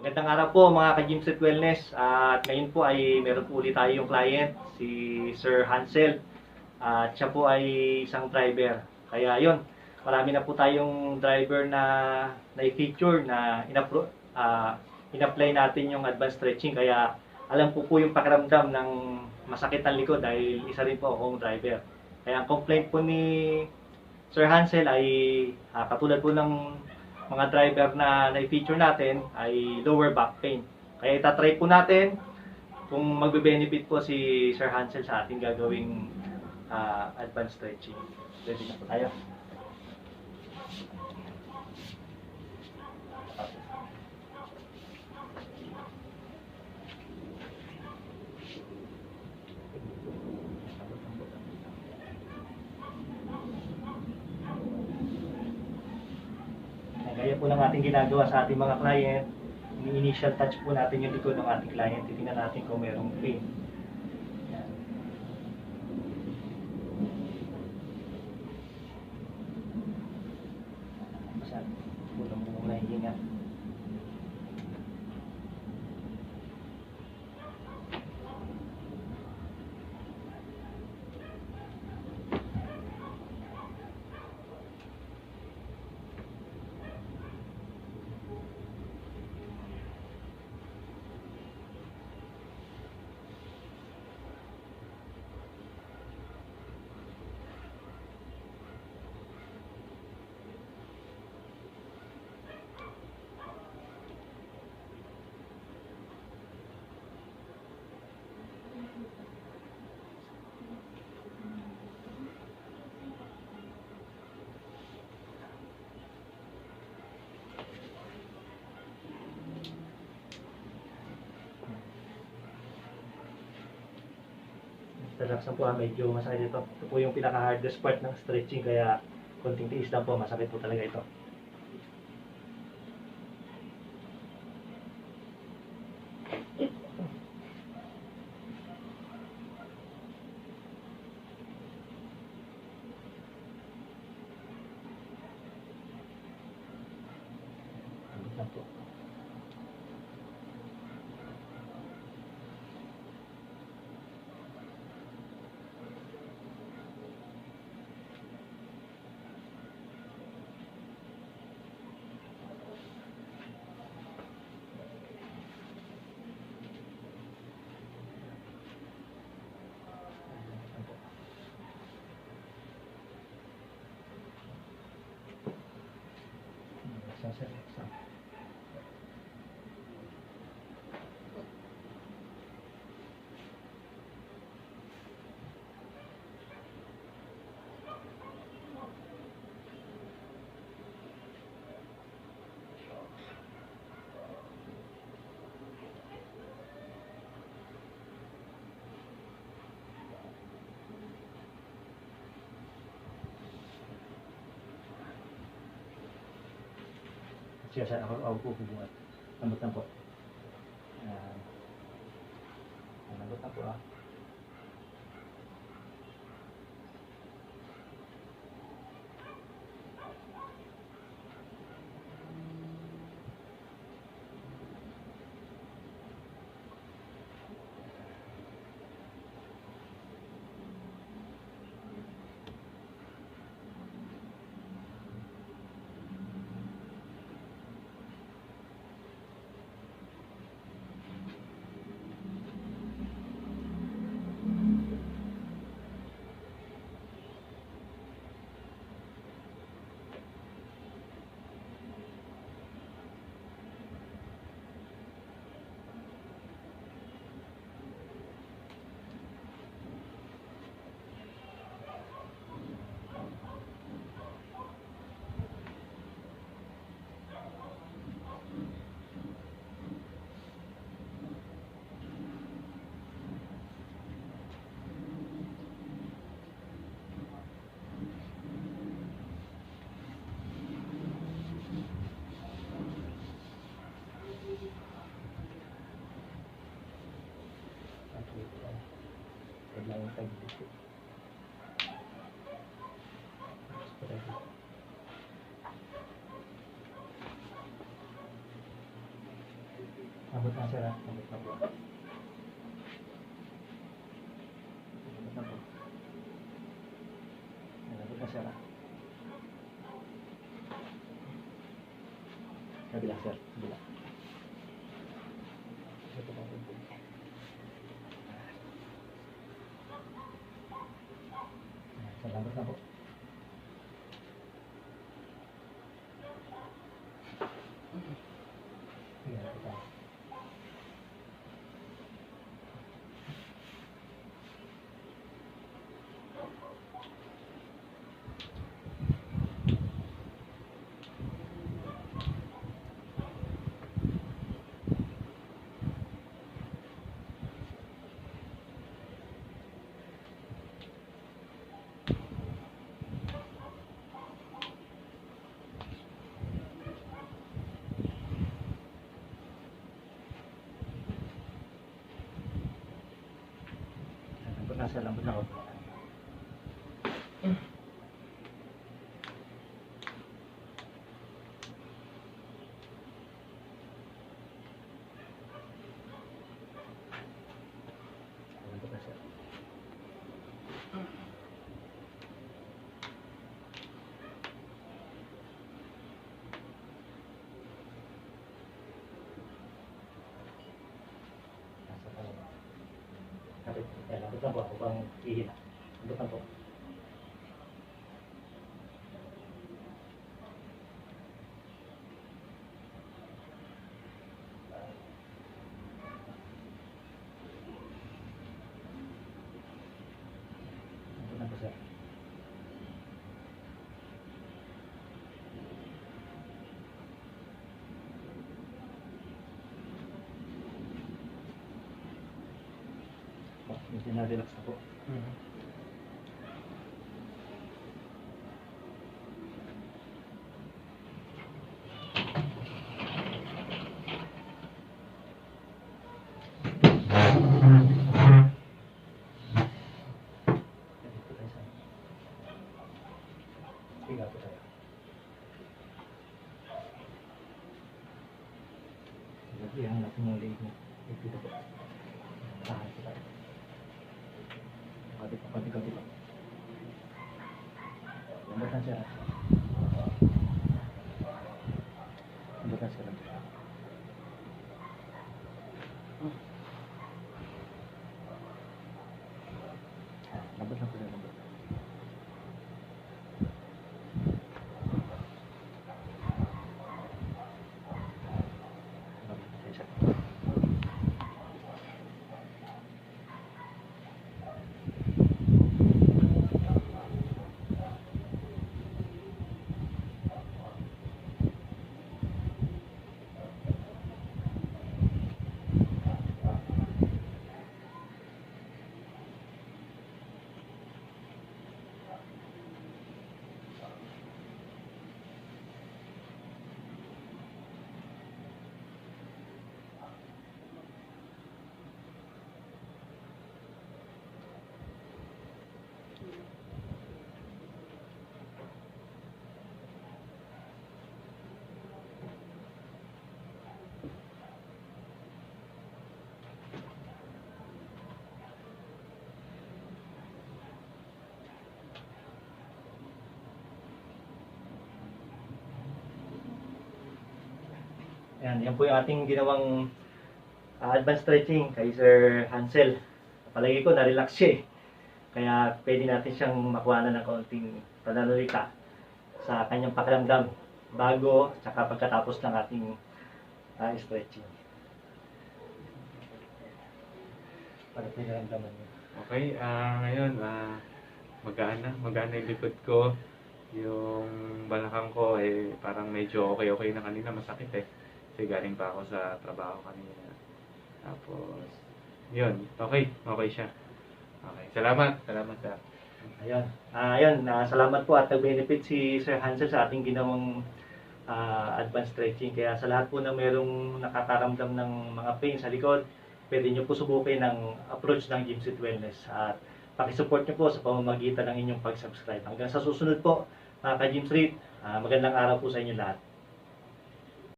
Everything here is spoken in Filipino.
Magandang araw po mga ka-Gymset Wellness. At ngayon po ay meron po ulit tayong client, si Sir Hansel. At siya po ay isang driver. Kaya yun, marami na po tayong driver na na-feature na in-apply natin yung advanced stretching. Kaya alam ko po yung pakiramdam ng masakit ang likod dahil isa rin po akong driver. Kaya ang complaint po ni Sir Hansel ay katulad po ng mga driver na na-feature natin ay lower back pain. Kaya itatry po natin kung magbe-benefit po si Sir Hansel sa ating gagawing advanced stretching. Ready na po tayo. Gaya po ng ating ginagawa sa ating mga client, ini-initial touch po natin yung likod ng ating client. Titingnan natin kung mayroong pain. Yan. Masyad. Bulong-bulong na hihinga. Relax lang po, medyo masakit ito. Ito po yung pinaka-hardest part ng stretching, kaya konting tiis lang po, masakit po talaga ito. Sabit lang po. Sasakit. Siya ako po bubuhat. Lambot lang po. Lambot lang po ah. Lambot na sir, ha? Lambot na po. Lambot na po. Lambot na sir, ha? Kabila sir, kabila. Ito pa po. Salamat na po. Ayan, ito. Nasa lambot na ako. Lambot na siya. Nasa lambot. Kapit, lambot lang po ako bang ihina. Lambot lang po. Lambot lang po sir. Medyo na-relax na po. Higa po tayo. Iyan natin yung leg niya. Dito po. Tahan po tayo. Pati pa. Lambot siya. Lambot siya. Lambot na po siya. Lambot. Yan po yung ating ginawang advanced stretching kay Sir Hansel. Palagi ko na-relax siya eh. Kaya pwede natin siyang makuha na ng kaunting pananalita sa kanyang pakiramdam bago tsaka pagkatapos ng ating stretching. Para pinaramdaman niyo. Okay, ngayon, magana yung likod ko. Yung balakang ko, parang medyo okay na kanina, masakit eh. Kasi galing pa ako sa trabaho kanina. Tapos, yun, okay siya. Okay, salamat sir. Ayun, salamat po at nag-benefit si Sir Hansel sa ating ginawang advanced stretching. Kaya sa lahat po na merong nakakaramdam ng mga pain sa likod, pwede nyo po subukin ang approach ng Gymsweet Wellness. At pakisupport nyo po sa pamamagitan ng inyong pag-subscribe. Hanggang sa susunod po, mga ka-Gymsweet, magandang araw po sa inyo lahat.